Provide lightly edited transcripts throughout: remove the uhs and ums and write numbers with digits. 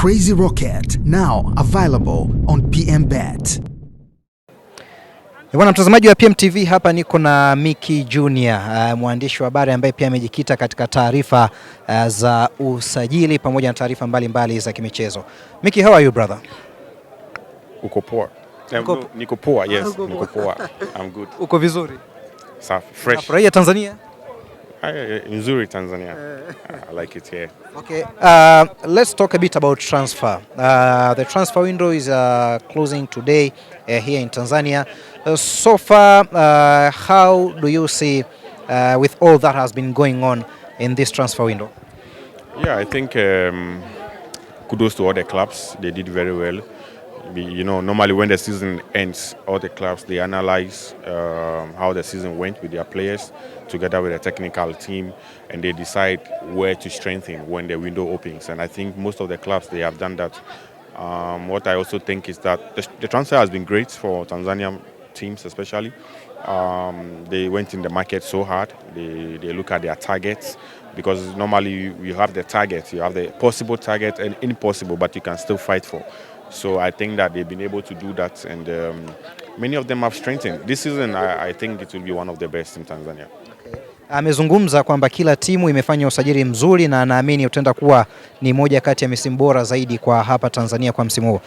Crazy Rocket, now available on PMBet. Bwana mtazamaji wa PMTV, hapa niko na Micky Junior, mwandishi wa habari ambaye pia amejikita katika taarifa za usajili pamoja na taarifa mbalimbali za kimichezo. Micky, how are you brother? Uko poa? Niko poa, yes, niko poa. I'm good. Uko vizuri? Safi, fresh. Unafurahia Tanzania? Nzuri Tanzania. I like it here. Okay, let's talk a bit about transfer. The transfer window is closing today here in Tanzania. So far, how do you see with all that has been going on in this transfer window? Yeah, I think kudos to all the clubs. They did very well. You know, normally when the season ends, all the clubs, they analyze how the season went with their players together with the technical team, and they decide where to strengthen when the window opens. And I think most of the clubs, they have done that. What I also think is that the transfer has been great for Tanzanian teams especially. They went in the market so hard. They look at their targets, because normally you have the target, you have the possible target and impossible, but you can still fight for. So I think that they've been able to do that, and many of them have strengthened. This season, I think it will be one of the best in Tanzania. Amezungumza kwamba kila timu imefanya usajili mzuri na anaamini utaenda kuwa ni moja kati ya misimu bora zaidi kwa hapa Tanzania kwa msimu huu.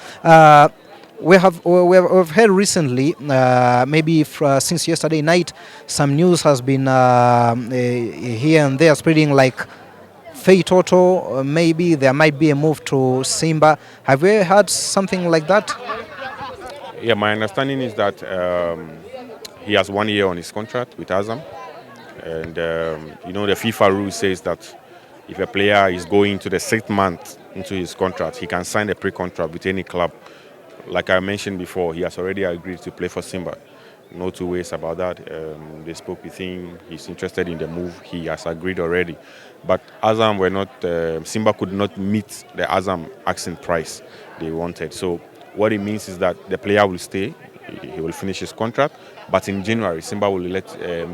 We've heard recently, maybe since yesterday night, some news has been here and there spreading like Toto, maybe there might be a move to Simba. Have you heard something like that? Yeah, my understanding is that he has 1 year on his contract with Azam. And, you know, the FIFA rule says that if a player is going to the 6th month into his contract, he can sign a pre-contract with any club. Like I mentioned before, he has already agreed to play for Simba. No two ways about that. They spoke with him. He's interested in the move. He has agreed already. But Azam were not, Simba could not meet the Azam asking price they wanted. So what it means is that the player will stay. He will finish his contract. But in January, Simba will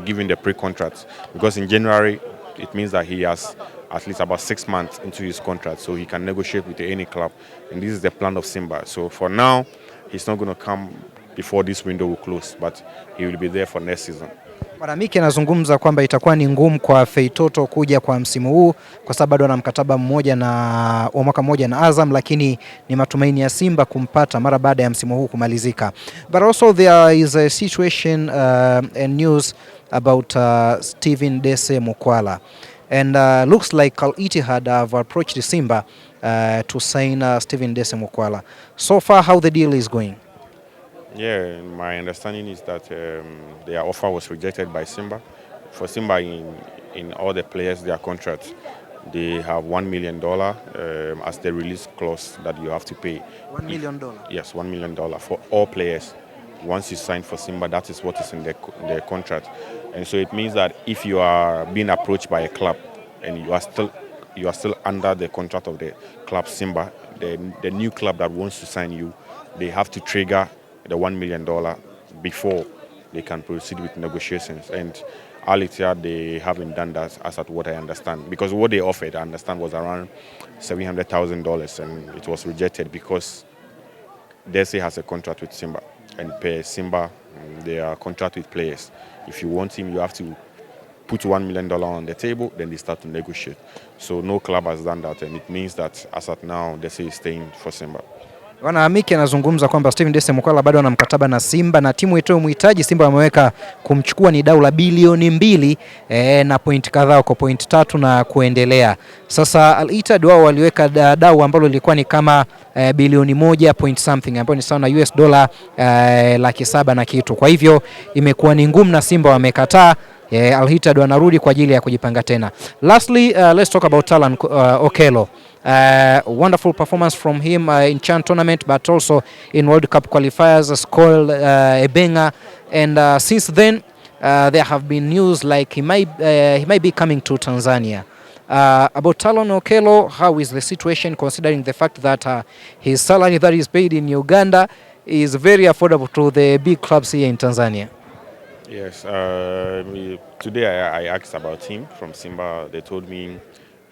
give him the pre-contract. Because in January, it means that he has at least about 6 months into his contract, so he can negotiate with any club. And this is the plan of Simba. So for now, he's not going to come before this window will close, but he will be there for next season. Bwana Micky anazungumza kwamba itakuwa ni ngumu kwa Toto kuja kwa msimu huu kwa sababu bado ana mkataba mmoja wa mwaka mmoja na Azam, lakini ni matumaini ya Simba kumpata mara baada ya msimu huu kumalizika. But also there is a situation and news about Steven Dese Mukwala, and looks like Al Ittihad have approached Simba to sign Steven Dese Mukwala. So far, how the deal is going? Yeah, my understanding is that their offer was rejected by Simba. For Simba, in all the players, their contracts, they have $1 million as the release clause that you have to pay. $1 million? Yes, $1 million for all players. Once you sign for Simba, that is what is in the contract. And so it means that if you are being approached by a club and you are still under the contract of the club Simba, the new club that wants to sign you, they have to trigger the $1 million before they can proceed with negotiations. And Al Ittihad, they haven't done that, as at what I understand. Because what they offered, I understand, was around $700,000, and it was rejected because Dese has a contract with Simba. And per Simba, they are contract with players. If you want him, you have to put $1 million on the table, then they start to negotiate. So no club has done that, and it means that as at now, Dese is staying for Simba. Bwana Micky anazungumza kwamba Steven Dese Mukwala bado ana mkataba na Simba na timu itoe mhitaji. Simba wameweka kumchukua ni dau la bilioni 2 na point kadhaa kwa point 3 na kuendelea. Sasa Al Ittihad wao waliweka dau ambalo lilikuwa ni kama bilioni 1 point something, ambayo ni sawa na US dola 700,000 na kitu. Kwa hivyo imekuwa ni ngumu na Simba wamekataa. Al Ittihad wanarudi kwa ajili ya kujipanga tena. Lastly, let's talk about Allan Okelo. Wonderful performance from him in Chan tournament, but also in World Cup qualifiers, scored a banger. And since then, there have been news like he might be coming to Tanzania. About Allan Okelo, how is the situation, considering the fact that his salary that is paid in Uganda is very affordable to the big clubs here in Tanzania? Yes, today I asked about him from Simba. They told me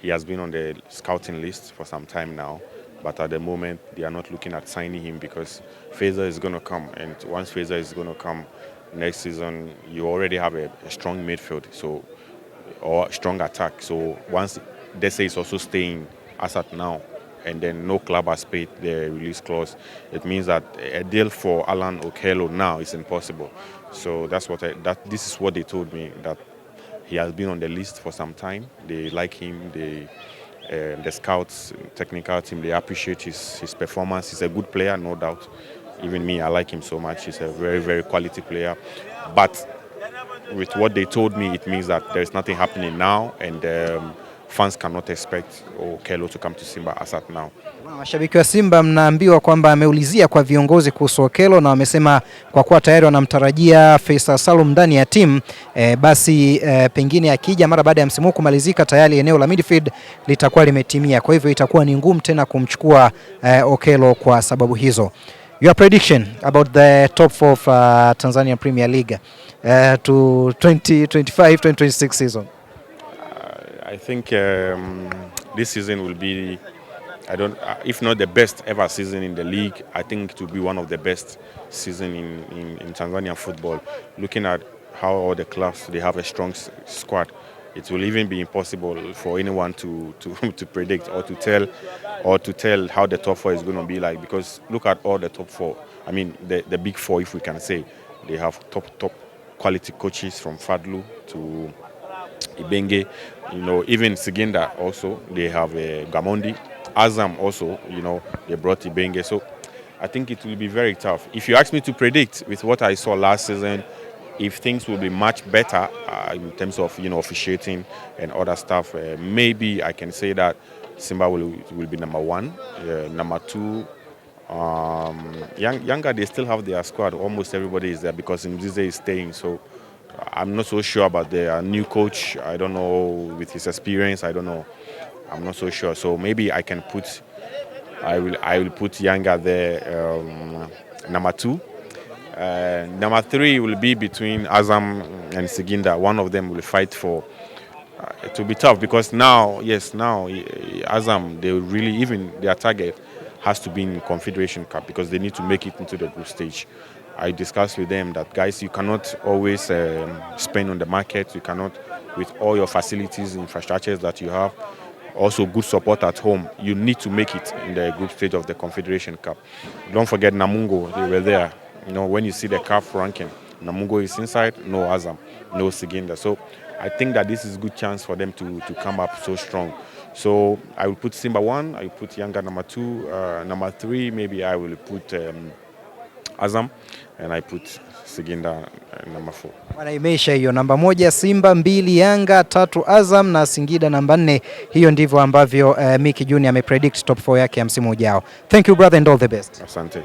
he has been on the scouting list for some time now. But at the moment, they are not looking at signing him because Fazer is going to come. And once Fazer is going to come next season, you already have a strong midfield, so or strong attack. So once Dese is also staying as at now, and then no club has paid the release clause, it means that a deal for Allan Okelo now is impossible. So that's what this is what they told me, that he has been on the list for some time. They like him. The scouts, technical team, they appreciate his performance. He's a good player, no doubt. Even me, I like him so much. He's a very, very quality player. But with what they told me, it means that there's nothing happening now, and fans cannot expect Okelo to come to Simba as at now. Mashabiki wa Simba mnaambiwa kwamba ameulizia kwa viongozi kuhusu Okelo na wamesema kwa kuwa tayari wanamtarajia Faisal Salum ndani ya timu basi pengine akija mara baada ya msimu kumalizika tayari eneo la midfield litakuwa limetimia, kwa hivyo itakuwa ni ngumu tena kumchukua Okelo kwa sababu hizo. Your prediction about the top 4 of Tanzanian Premier League to 2025-2026 season? I think this season will be, if not the best ever season in the league, I think it will be one of the best season in Tanzanian football. Looking at how all the clubs, they have a strong squad, it will even be impossible for anyone to predict or to tell how the top 4 is going to be like, because look at all the top 4. I mean the big 4, if we can say. They have top quality coaches from Fadlu to Ibenge, even Siginda also. They have Gamondi, Azam also, they brought Ibenge. So I think it will be very tough. If you ask me to predict with what I saw last season, if things will be much better in terms of officiating and other stuff, maybe I can say that Simba will be number 1. Number 2, Yanga, they still have their squad. Almost everybody is there because Mzize is staying. So I'm not so sure about their new coach. I don't know with his experience. I don't know. I'm not so sure. So maybe I will put Yanga there, number 2. Number 3 will be between Azam and Siginda. One of them will fight for. It will be tough because now Azam, they really, even their target has to be in Confederation Cup because they need to make it into the group stage. I discussed with them that, guys, you cannot always spend on the market. You cannot, with all your facilities, infrastructures that you have, also good support at home, you need to make it in the group stage of the Confederation Cup. Don't forget Namungo, they were there. When you see the CAF ranking, Namungo is inside, no Azam, no Siginda. So I think that this is a good chance for them to come up so strong. So I will put Simba 1, I will put Yanga number 2, number 3, maybe I will put Azam, and I put Siginda number 4. Bwana, imeisha hiyo. Namba 1 Simba, 2 Yanga, 3 Azam na Singida namba 4. Hiyo ndivyo ambavyo Micky Junior amepredict top 4 yake ya msimu ujao. Thank you brother and all the best. Asante.